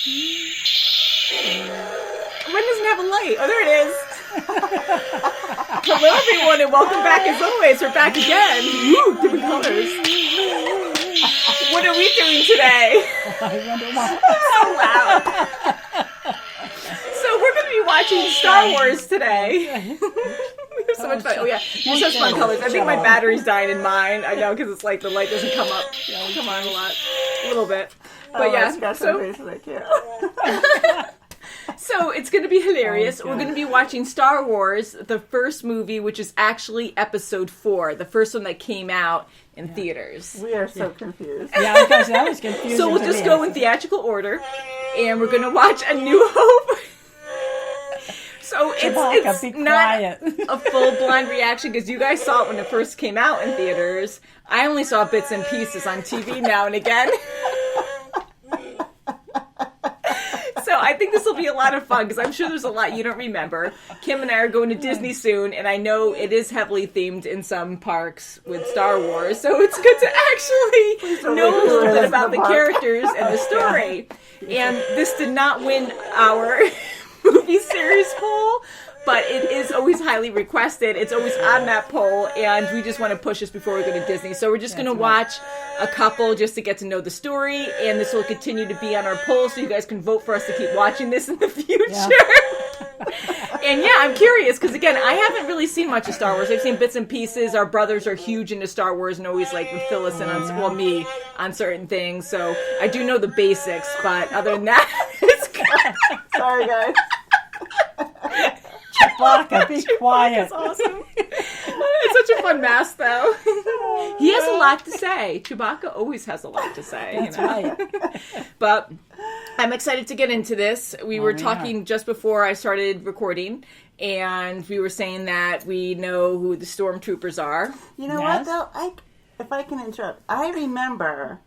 Mine doesn't have a light. Oh, there it is. Hello, everyone, and welcome back as always. We're back again. Woo, different colors. What are we doing today? So loud. So we're going to be watching Star Wars today. We have so much fun. Oh yeah, you're such fun colors. I think my battery's dying in mine. I know, because it's like the light doesn't come on a little bit. But yeah, so it's going to be hilarious. We're going to be watching Star Wars, the first movie, which is actually Episode 4, the first one that came out in theaters. We are so confused. Yeah, because I was confused. So we'll just go in theatrical order, and we're going to watch A New Hope. So it's not a full-blind reaction, because you guys saw it when it first came out in theaters. I only saw bits and pieces on TV now and again. So I think this will be a lot of fun, because I'm sure there's a lot you don't remember. Kim and I are going to Disney soon, and I know it is heavily themed in some parks with Star Wars, so it's good to actually know a little bit about the characters and the story. And this did not win our movie series poll, but it is always highly requested. It's always on that poll, and we just want to push this before we go to Disney. So we're just going to watch a couple just to get to know the story, and this will continue to be on our poll, so you guys can vote for us to keep watching this in the future. Yeah. And yeah, I'm curious, because again, I haven't really seen much of Star Wars. I've seen bits and pieces. Our brothers are huge into Star Wars and always like would fill us in on, well, me, on certain things. So I do know the basics, but other than that, it's good. Sorry, guys. Chewbacca, be quiet. It's awesome. It's such a fun mask, though. He has a lot to say. Chewbacca always has a lot to say. That's right. But I'm excited to get into this. We were talking just before I started recording, and we were saying that we know who the stormtroopers are. You know what, though? If I can interrupt, I remember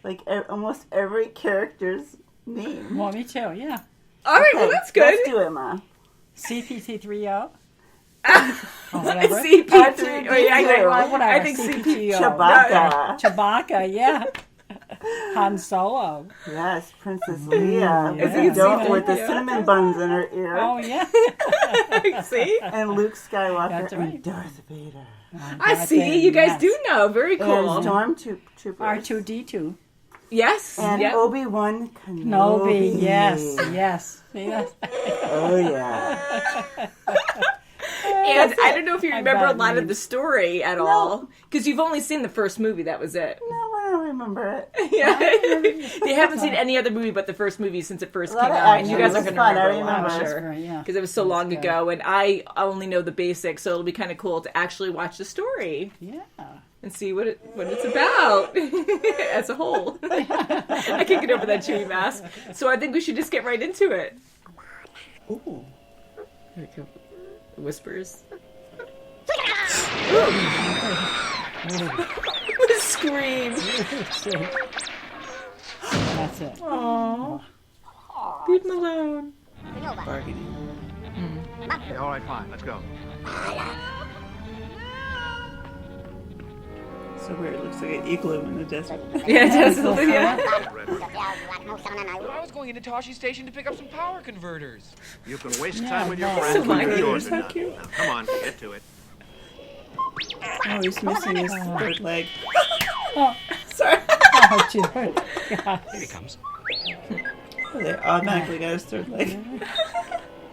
like almost every character's name. Well, me too, yeah. All right, well, that's good. Let's do it, Ma. CPT-30. CP3. Oh, yeah, whatever. I think CPTO. Chewbacca. Chewbacca, yeah. Han Solo. Yes, Princess Leia. Yeah. With the cinnamon buns in her ear. Oh, yeah. See? And Luke Skywalker That's right. and Darth Vader. I see. You guys do know. Very cool. And Stormtroopers. R2-D2. Yes. And yep. Obi-Wan Kenobi. Kenobi, yes. Oh, yeah. And I don't know if you remember a lot of the story at all. Because you've only seen the first movie. That was it. No, I don't remember it. Yeah. They haven't seen any other movie but the first movie since it first came out. And you guys are going to remember a lot, I'm sure. Because it was so long ago. And I only know the basics, so it'll be kind of cool to actually watch the story. Yeah. And see what it's about as a whole. I can't get over that Chewie mask. So I think we should just get right into it. Ooh. There we go. Whispers. The scream. That's it. Aww. Leave him alone. Bargaining. Okay, all right, fine. Let's go. So weird. It looks like an igloo in the desert. Yeah, it does. Yeah. I was going into Toshi Station to pick up some power converters. You can waste time with your So friends when you're yours. how cute. Now, come on, get to it. Oh, he's missing his third leg. Oh, Sorry. oh, gee. Here he comes. They automatically got his third leg.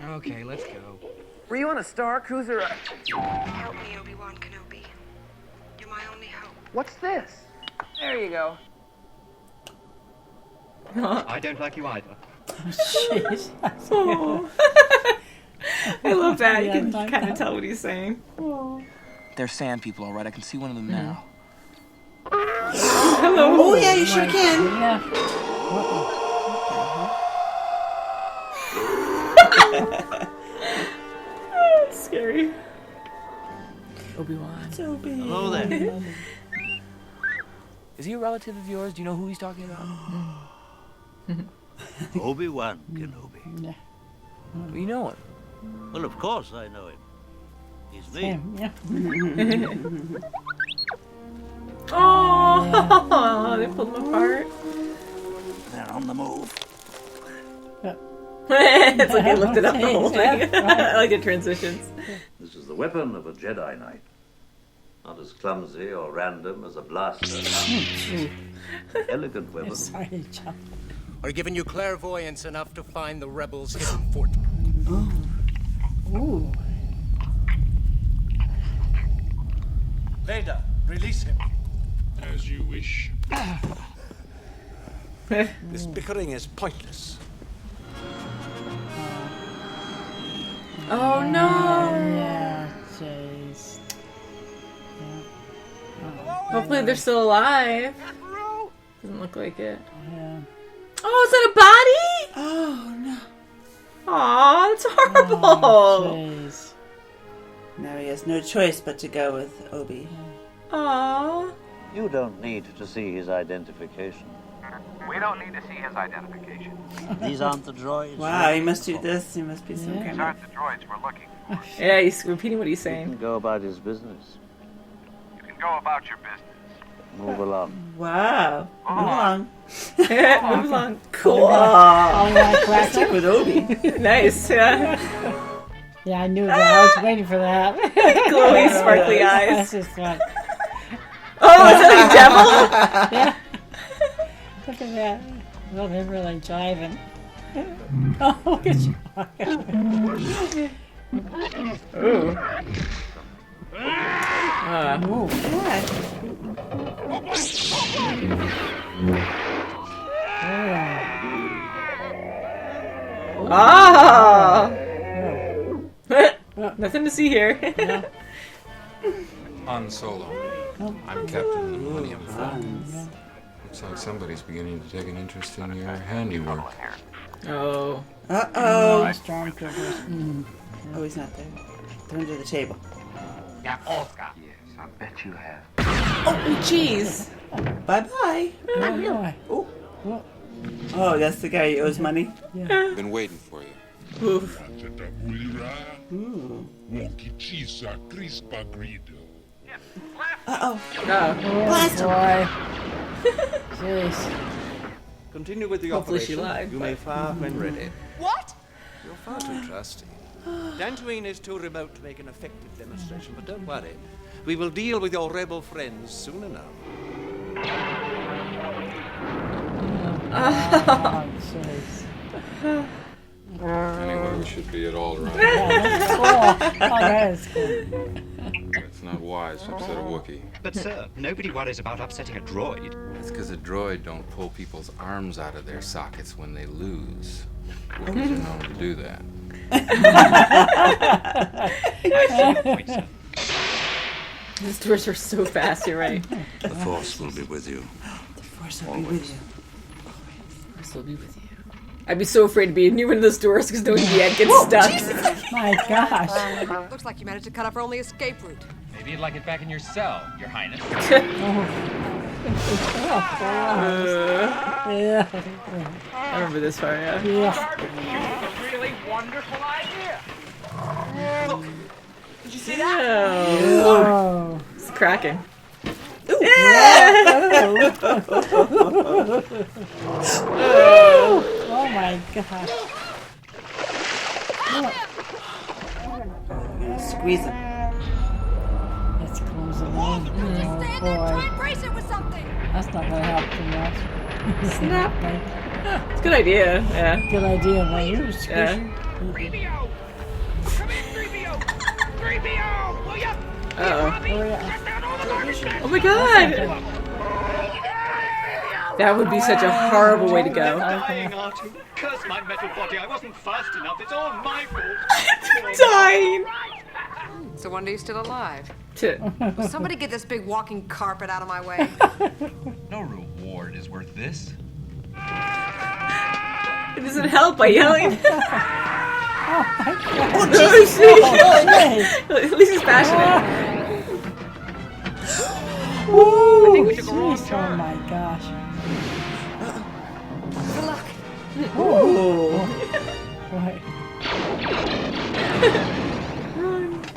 Okay, let's go. Were you on a Star Cruiser? Help me, Obi-Wan Kenobi. You're my only hope. What's this? There you go. I don't like you either. Jeez. Oh. I love that. You can kind of tell what he's saying. Oh. They're sand people, all right. I can see one of them now. Hello. Oh, yeah, you sure can. Yeah. It's scary. Obi-Wan. It's Obi. Hello there. Is he a relative of yours? Do you know who he's talking about? Obi-Wan Kenobi. Yeah. You know him. Well, of course I know him. He's me. Yeah. Oh, they pulled him apart. They're on the move. It's like I looked it up the whole Yeah, thing. right. I like the transitions. This is the weapon of a Jedi Knight. Not as clumsy or random as a blaster. An elegant weapon. Sorry, John. Are giving you clairvoyance enough to find the rebels' hidden fort. Ooh. Vader, release him. As you wish. This bickering is pointless. Oh no! Yeah, jeez. Hopefully they're still alive. Doesn't look like it. Yeah. Oh, is that a body? Oh no. Aw, it's horrible. Oh, jeez. Now he has no choice but to go with Obi. Aw. You don't need to see his identification. We don't need to see his identification. These aren't the droids. Wow, he must do this. He must be some Yeah. kind These of. aren't the droids we're looking for. Yeah, he's repeating what he's He can saying. go about his business. You can go about your business. Move along. Wow. Move along. Move along. Cool. Oh, yeah, classic. Stick with Obi. Nice. Yeah. Yeah, I knew that. I was waiting for that. Glowy, sparkly eyes. That's just like, Oh, is that a devil? yeah. Look at that. Well, they're really jiving. Oh, look at you. Ooh. Ooh. Ah! Nothing to see here. Han Solo. I'm captain of the Millennium Falcon. Looks like somebody's beginning to take an interest in your handiwork. Oh. Uh-oh. Stormtroopers. Oh, he's not there. They're under the table. Yeah, Oscar. Yes, I bet you have. Oh, jeez. Bye-bye. Oh, Oh. boy. Oh, that's the guy who owes money. Been waiting for you. Oof. Ooh. Wokicisa crispa grido. Uh-oh. Oh. Blast him. Boy. Jeez. Continue with the Hopefully she operation. lied, You but- may fire when ready. What? You're far too trusty. Dantooine is too remote to make an effective demonstration, but don't worry. We will deal with your rebel friends soon enough. Oh, jeez. Anyway, we should be at all right. That's cool. Oh, that is cool. It's not wise to upset a Wookiee. But sir, nobody worries about upsetting a droid. It's because a droid don't pull people's arms out of their sockets when they lose. Wookiees are known to do that. I see your point, sir. These doors are so fast, you're right. The Force will be with you. The Force will be with you. This will be with you. I'd be so afraid to be near one of those doors because knowing the end gets stuck. My gosh. Looks like you managed to cut off our only escape route. Maybe you'd like it back in your cell, Your Highness. Yeah. I remember this part, yeah. Yeah. A really wonderful idea. Look, did you see that? Oh. It's cracking. Oh my gosh. Squeeze him. It's closing in. Oh Stand there, try boy. and brace it with something. That's not gonna help too much. Snap. It's a good idea, yeah. Good idea, man. You squish. Yeah. 3PO! Come in, 3PO! 3PO! Will ya? Uh-oh. Robbie, shut down all the garbage cans! Oh my god! That would be such a horrible way to go. Dying, Artu. Curse my metal body. I wasn't fast enough. It's all my fault. Dying! So one day you're still alive. To- Will somebody get this big walking carpet out of my way? No reward is worth this. It doesn't help by yelling. Oh, Oh, jeez. At least he's passionate. Ooh, think we took a wrong jeez, turn. oh my gosh. Good luck. Right.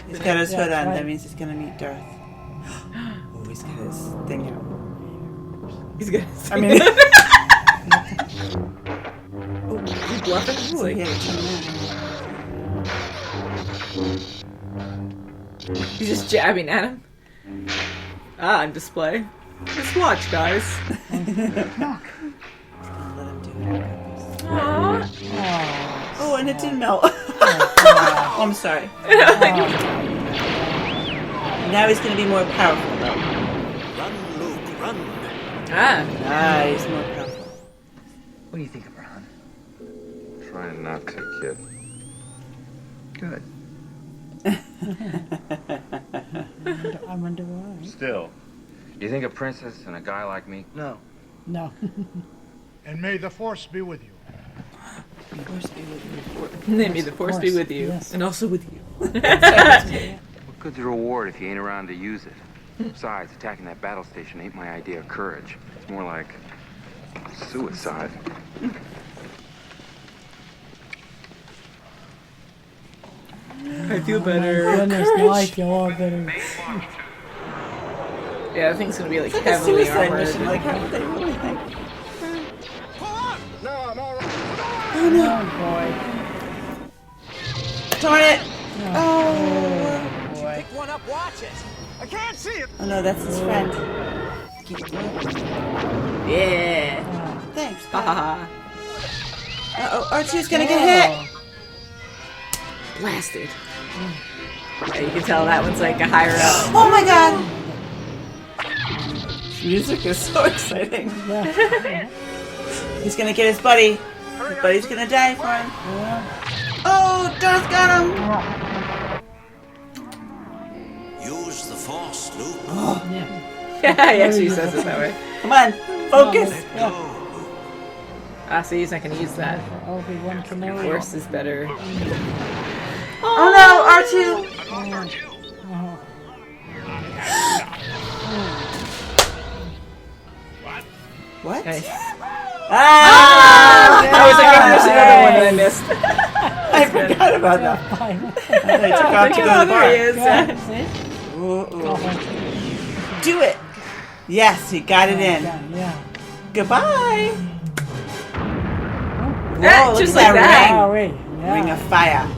He's got his hood on. right. That means he's gonna meet Darth. Oh, he's got his thing out. He's good. I mean, bluffing? It's Ooh, like, he had a 10 man. he's just jabbing at him. Ah, on display. Just watch, guys. Let him do it. Aww. Oh, and it didn't melt. Oh, I'm sorry. Now he's going to be more powerful, though. Run, Luke, run. Ah. Ah, he's more powerful. What do you think of her, hon? Trying not to, kid. Good. I wonder why. Still. Do you think a princess and a guy like me? No. No. And may the force be with you. May the force be with you. Yes. And also with you. What good's the reward if you ain't around to use it? Besides, attacking that battle station ain't my idea of courage. It's more like suicide. I feel better. Goodness, now I feel all better. Yeah, I think it's gonna be like It's like a heavily suicide armored. mission. Like, how would they really think? Oh boy. Darn it! Oh, boy. Pick one up, watch it. I can't see it. Oh no, that's his friend. Yeah. Thanks. Haha. Uh-oh, R2's gonna get hit! Blasted. Yeah, you can tell that one's like a higher up. Oh my god! Music is so exciting. He's gonna get his buddy. His buddy's gonna die for him. Oh, Darth got him! Use the force, Luke. Yeah, he actually says it that way. Come on, focus! Ah, so he's not gonna use that. Obi-Wan Kenobi. Force is better. Oh no, R2! What? Nice. Ah! I was like, maybe there's another one that I missed. I forgot about that. They took off to go to the bar. There he is. Ooh. Do it! Yes, he got it in. Yeah. Goodbye! Whoa, Yeah, look just at like that that. ring. Ring of fire.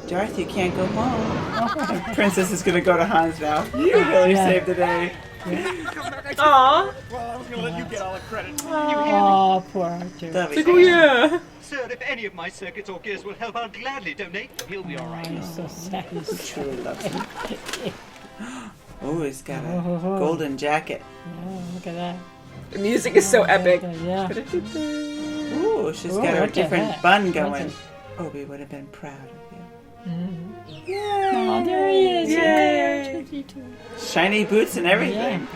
Darth, you can't go home. Princess is gonna go to Han's now. You really saved the day. Aww. Well, I was gonna let you get all the credit. Oh, poor Arthur. That'd be Like, oh yeah. Sir, if any of my circuits or gears will help, I'll gladly donate. He'll be all right. He's so sad. He truly loves him. Oh, he's got a golden jacket. Oh, look at that. The music is so epic. Yeah. Ooh, she's got her look at different that. bun going. Obi would have been proud of you. Oh, there he is. Yay. Shiny boots and everything.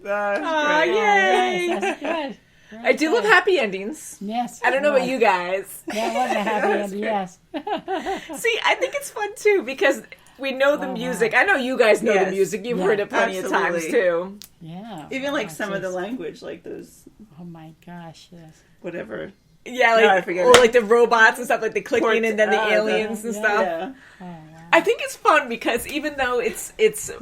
Aw, yay. That's good. I do love happy endings. Yes. I don't know about you guys. That was a happy ending, yes. See, I think it's fun too because we know the music. I know you guys know the music. You've heard it plenty of times too. Yeah. Even like some of the language, like those. Oh my gosh, yes. Whatever. Yeah, No, I like forget or it. like the robots and stuff, like the clicking and then the aliens and stuff. Yeah. I think it's fun because even though it's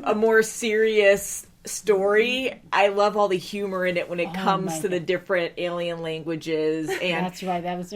a more serious story, I love all the humor in it when it comes to the different alien languages and That's right, that was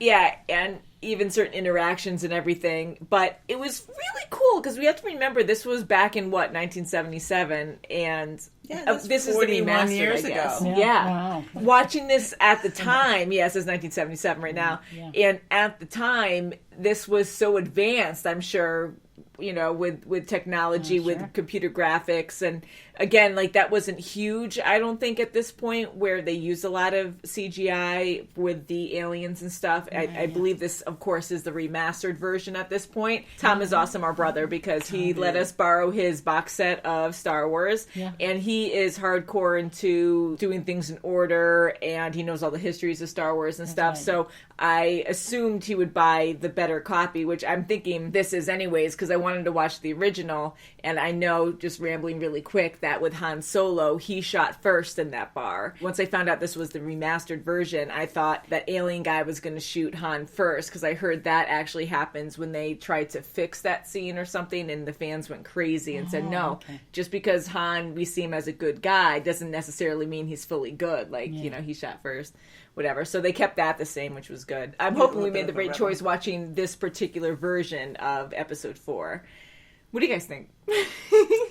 yeah, and even certain interactions and everything. But it was really cool because we have to remember this was back in what 1977, and this is the 41 remastered, years I guess. ago. Yeah. Wow. Watching this at the time, yes, it's 1977 right now, and at the time, this was so advanced. I'm sure, you know, with technology, with computer graphics, and again, like that wasn't huge. I don't think at this point where they use a lot of CGI with the aliens and stuff. I believe this, of course, is the remastered version at this point. Tom is awesome, our brother, because he let us borrow his box set of Star Wars, and he is hardcore into doing things in order, and he knows all the histories of Star Wars and stuff. So I assumed he would buy the better copy, which I'm thinking this is anyways, because I wanted to watch the original, and I know, just rambling really quick, that with Han Solo. He shot first in that bar. Once I found out this was the remastered version, I thought that alien guy was going to shoot Han first, because I heard that actually happens when they tried to fix that scene or something, and the fans went crazy and said, no, just because Han, we see him as a good guy, doesn't necessarily mean he's fully good. Like, you know, he shot first. Whatever. So they kept that the same, which was good. I'm hoping we made the right choice watching this particular version of episode 4. What do you guys think?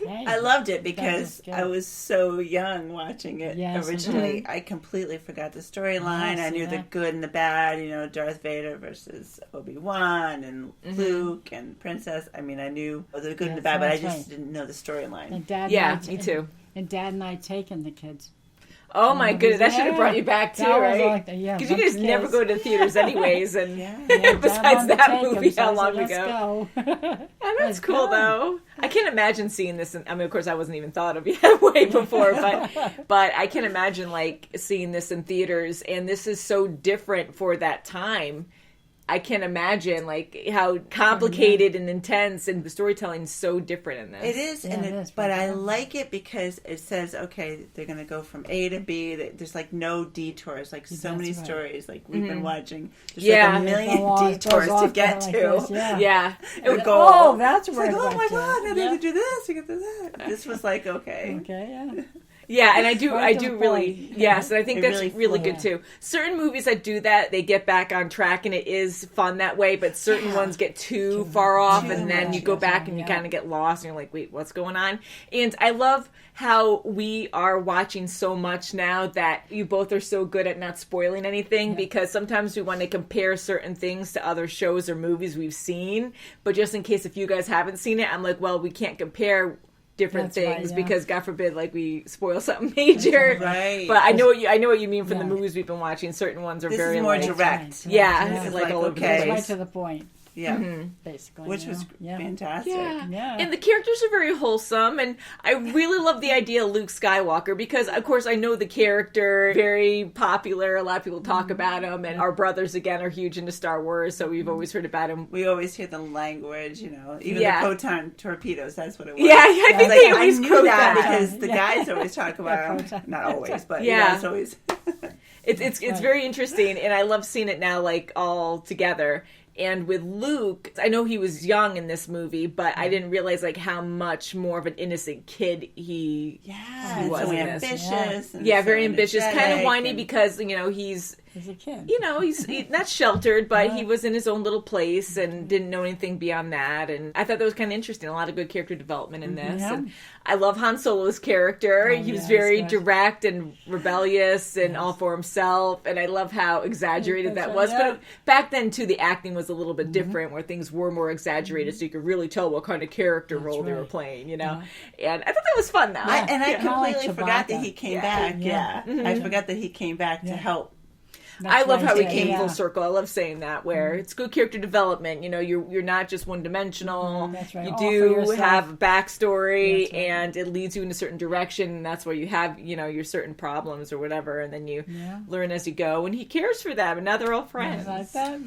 I loved it because I was so young watching it originally. I completely forgot the storyline. I knew the good and the bad, you know, Darth Vader versus Obi-Wan and Luke and Princess. I mean, I knew the good and the bad, but I just didn't know the storyline. Me too. And Dad and I taken the kids. Oh my goodness, that should have brought you back too, right? Because you guys never go to theaters anyways, and besides that movie, how long ago? That's cool though. I can't imagine seeing this. I mean, of course, I wasn't even thought of yet way before, but I can imagine like seeing this in theaters, and this is so different for that time. I can't imagine like how complicated and intense, and the storytelling is so different in this. It is, but I like it because it says, okay, they're going to go from A to B. There's like no detours, like so many stories like we've been watching. There's like a million detours to get to. It would go. Oh, that's where it's like, oh my god, I need to do this, you get to that. This was like okay. Yeah, and I do really, yes, and I think that's really good too. Certain movies that do that, they get back on track, and it is fun that way, but certain ones get too far off, and then you go back and you kind of get lost, and you're like, wait, what's going on? And I love how we are watching so much now that you both are so good at not spoiling anything, because sometimes we want to compare certain things to other shows or movies we've seen, but just in case if you guys haven't seen it, I'm like, well, we can't compare different things because God forbid like we spoil something major. Right. But I know what you mean from the movies we've been watching. Certain ones are this very is more like, direct. Yeah. Like all over the place. Right to the point. Yeah, basically, which was fantastic. Yeah, and the characters are very wholesome, and I really love the idea of Luke Skywalker because, of course, I know the character, very popular. A lot of people talk about him, and our brothers again are huge into Star Wars, so we've always heard about him. We always hear the language, you know, even the proton torpedoes. That's what it was. Yeah, I think they always knew that because the guys always talk about him. Not always, but it's always. It's very interesting, and I love seeing it now, like all together. And with Luke, I know he was young in this movie, but I didn't realize like how much more of an innocent kid he was. So ambitious. Very ambitious, kind of whiny because you know he's a kid. You know he's not sheltered, but he was in his own little place and didn't know anything beyond that. And I thought that was kind of interesting. A lot of good character development in this. And I love Han Solo's character. He was very direct and rebellious and all for himself. And I love how exaggerated that was. But back then too, the acting was a little bit different, where things were more exaggerated, so you could really tell what kind of character role they were playing. You know, and I thought that was fun. Now, I completely forgot that he came back. I forgot that he came back to help. I love how he came full circle. I love saying that, where it's good character development. You know, you're not just one dimensional. You do have a backstory, and it leads you in a certain direction. And that's where you have, you know, your certain problems or whatever, and then you learn as you go. And he cares for them, and now they're all friends. Like that,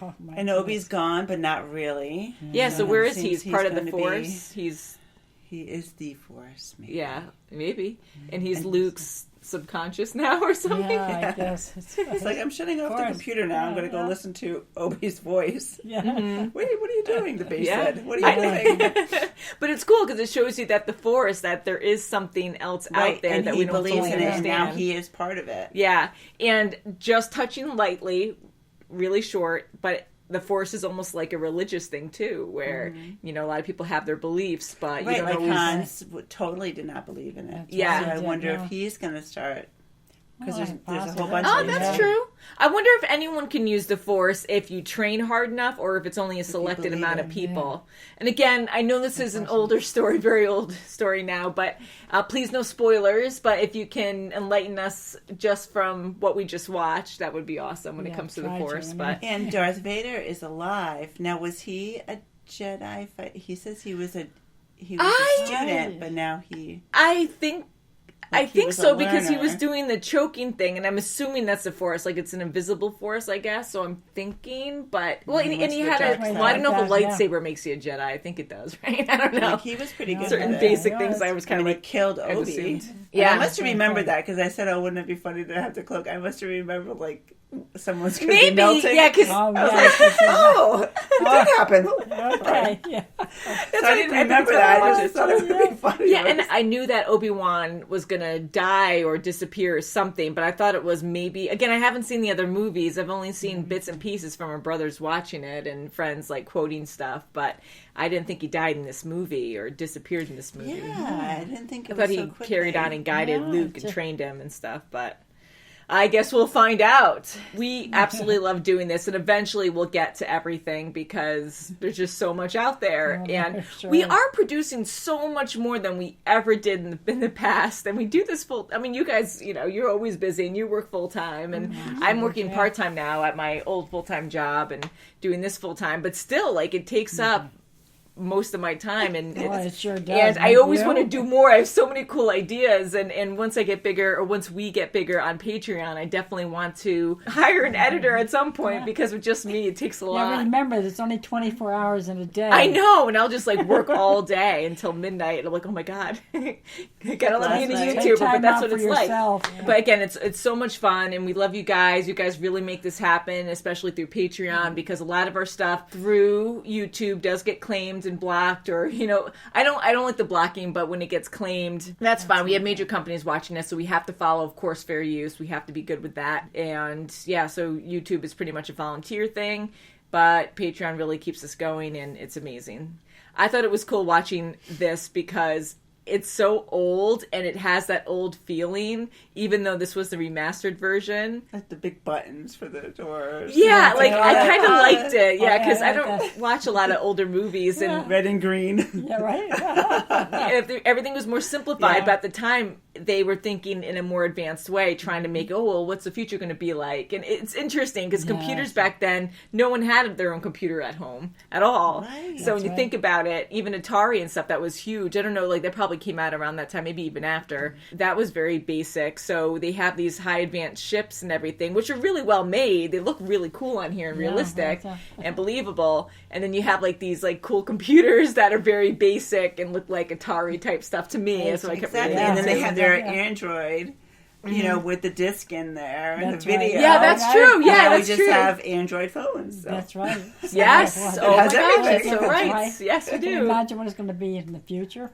Oh, and Obi's gone, but not really. Yeah. So where is he? He's part of the Force. He is the Force. Maybe. Yeah, maybe. And he's Luke's subconscious now or something. Yeah, I guess. It's like, I'm shutting off the computer now. I'm going to go listen to Obi's voice. Yeah. Wait, what are you doing? The base said. What are you doing? But it's cool because it shows you that the Force, that there is something else out there that we don't fully understand. And now he is part of it. Yeah. And just touching lightly, really short, but the Force is almost like a religious thing too, where you know a lot of people have their beliefs, but you don't like always. Hans totally did not believe in it. Yeah, so I wonder if he's going to start, because there's a whole bunch. Oh, that's true. I wonder if anyone can use the Force if you train hard enough, or if it's only a selected amount of people. Yeah. And again, I know this is an older story, very old story now, but please no spoilers. But if you can enlighten us just from what we just watched, that would be awesome when it comes to the Force. And Darth Vader is alive now. Was he a Jedi? He says he was a student, but now he. I think. I think was a so, because he learner. was doing the choking thing, and I'm assuming that's the force, like it's an invisible force, I guess. So I'm thinking, but well, and he had a. Well, I don't know if a lightsaber makes you a Jedi. I think it does, right? I don't know. Like, he was pretty good. Certain at basic it. things. I was kind of like killed Obi. Yeah, I must have remembered that because I said, "Oh, wouldn't it be funny to have the cloak?" I must have remembered like someone's going to be melting. Yeah, because I was like, it did happen. Okay, yeah. So I didn't remember that. I just thought it would be funny. Yeah, and I knew that Obi-Wan was going to die or disappear or something, but I thought it was maybe... Again, I haven't seen the other movies. I've only seen bits and pieces from our brothers watching it and friends, like, quoting stuff, but I didn't think he died in this movie or disappeared in this movie. Yeah, I didn't think it I was thought so he quickly. carried on and guided Luke and trained him and stuff, but... I guess we'll find out. We absolutely love doing this, and eventually we'll get to everything because there's just so much out there. And we are producing so much more than we ever did in the past. And we do this full... I mean, you guys, you know, you're always busy and you work full-time. And I'm working part-time now at my old full-time job and doing this full-time. But still, like, it takes up most of my time, and it sure does. And I always want to do more. I have so many cool ideas, and once I get bigger, or once we get bigger on Patreon, I definitely want to hire an editor at some point because with just me, it takes a lot. Yeah, remember, it's only 24 hours in a day. I know, and I'll just like work all day until midnight, and I'm like, oh my god, gotta let me in a YouTuber, but that's what it's like. But again, it's so much fun, and we love you guys. You guys really make this happen, especially through Patreon, because a lot of our stuff through YouTube does get claimed and blocked, or you know, I don't like the blocking, but when it gets claimed, that's fine. We have major companies watching us, so we have to follow, of course, fair use. We have to be good with that, and yeah, so YouTube is pretty much a volunteer thing, but Patreon really keeps us going, and it's amazing. I thought it was cool watching this because it's so old and it has that old feeling, even though this was the remastered version. Like the big buttons for the doors. Yeah, like I kind of liked it. Yeah, because I don't watch a lot of older movies and red and green. Yeah, right. Everything was more simplified, but at the time they were thinking in a more advanced way, trying to make, oh, well, what's the future going to be like? And it's interesting because computers back then, no one had their own computer at home at all. Right. So when you think about it, even Atari and stuff, that was huge. I don't know, like they probably came out around that time, maybe even after. That was very basic. So they have these high advanced ships and everything, which are really well made. They look really cool on here and realistic and believable. And then you have like these like cool computers that are very basic and look like Atari type stuff to me. That's what I kept reading. And then they have their Android, you know, with the disc in there and the video. Yeah, that's true. Yeah, that's true. We just have Android phones. So. That's right. Yes. Oh my gosh, that's so right. Yes, we do. Can you imagine what it's going to be in the future?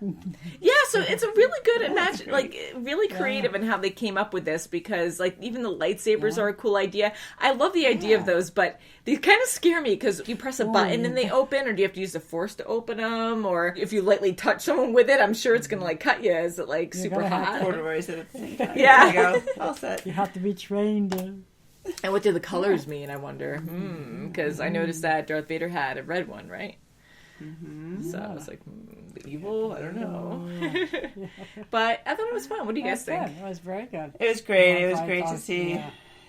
Yeah, so it's a really good imagine, like really creative in how they came up with this, because like even the lightsabers are a cool idea. I love the idea of those, but they kind of scare me because you press a button and they open, or do you have to use the force to open them, or if you lightly touch someone with it, I'm sure it's going to like cut you. Is it like super hot? Corduroys at the same time. Yeah. All set. You have to be trained. And what do the colors mean, I wonder? Because I noticed that Darth Vader had a red one, right? So I was like, evil? I don't know. But I thought it was fun. What do you guys think? It was very good. It was great. It was great to see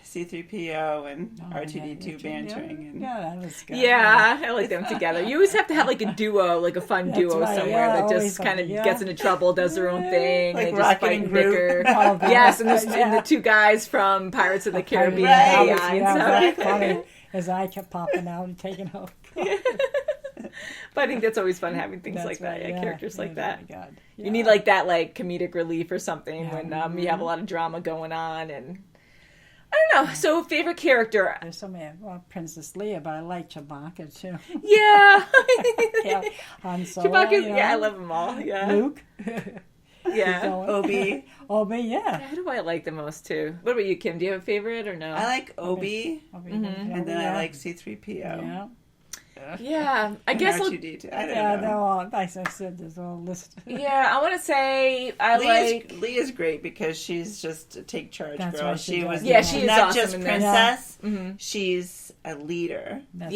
C-3PO and R2-D2 bantering. And... Yeah, that was good. Yeah, I like them together. You always have to have like a duo, like a fun duo somewhere that just kind of gets into trouble, does their own thing. Like they just fight and bicker. Yes, and the two guys from Pirates of the Caribbean. Right. Funny. His eye kept popping out and taking off. But I think that's always fun having things like that, characters like that. You need like that like comedic relief or something when you have a lot of drama going on, and I don't know. So favorite character? There's so many. Well, Princess Leia, but I like Chewbacca too. Yeah. Han Solo, Chewbacca. I love them all. Yeah. Luke. Yeah. Obi, yeah. Who do I like the most too? What about you, Kim? Do you have a favorite or no? I like Obi. And then I like C-3PO. Yeah, I guess R2-D2. I don't know. They're all, like I said, there's all listed. Yeah, I want to say Leah's great because she's just a take charge girl. She was she is not awesome just princess. She's a leader. That's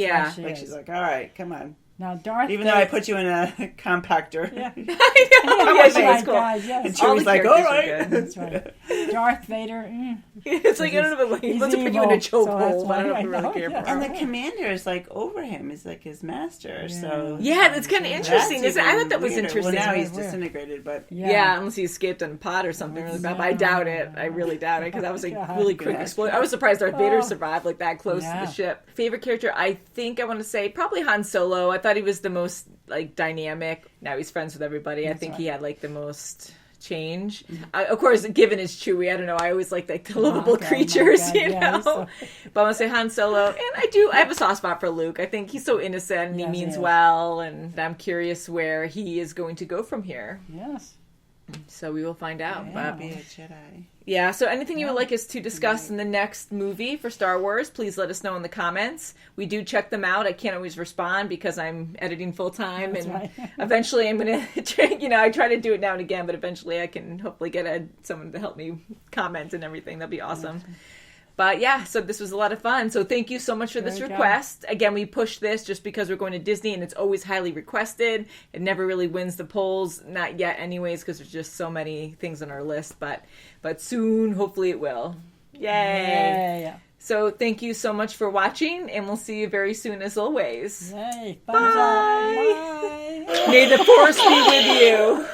she's like, all right, come on. Now, Darth Even though I put you in a compactor. Yeah. I know. Yeah, she was cool. Guys, yes. And Chewie's like, all right. That's right. Darth Vader. It's like, I don't know, like, he wants to put you in a chokehold. I don't know if you really care for him. And the commander is like over him. He's like his master. So yeah, that's kind of interesting. Isn't it? I thought that was interesting. Well, now he's disintegrated, but yeah, unless he escaped in a pod or something really bad. But I doubt it. I really doubt it because that was a really quick explosion. I was surprised Darth Vader survived like that close to the ship. Favorite character? I think I want to say probably Han Solo. I thought he was the most like dynamic. Now he's friends with everybody. I think he had like the most change. Of course, given his Chewie, I don't know. I always like the lovable creatures, you know. So... But I want to say Han Solo, and I have a soft spot for Luke. I think he's so innocent and he means well, and I'm curious where he is going to go from here. Yes. So we will find out. Yeah, be a Jedi. Yeah, so anything you would like us to discuss in the next movie for Star Wars, please let us know in the comments. We do check them out. I can't always respond because I'm editing full-time. And eventually I'm going to, I try to do it now and again, but eventually I can hopefully get someone to help me comment and everything. That'd be awesome. But yeah, so this was a lot of fun. So thank you so much for this request. Again, we pushed this just because we're going to Disney and it's always highly requested. It never really wins the polls. Not yet anyways, because there's just so many things on our list. But soon, hopefully it will. Yay! Yeah. So thank you so much for watching, and we'll see you very soon as always. Yay! Bye! Bye! May the Force be with you.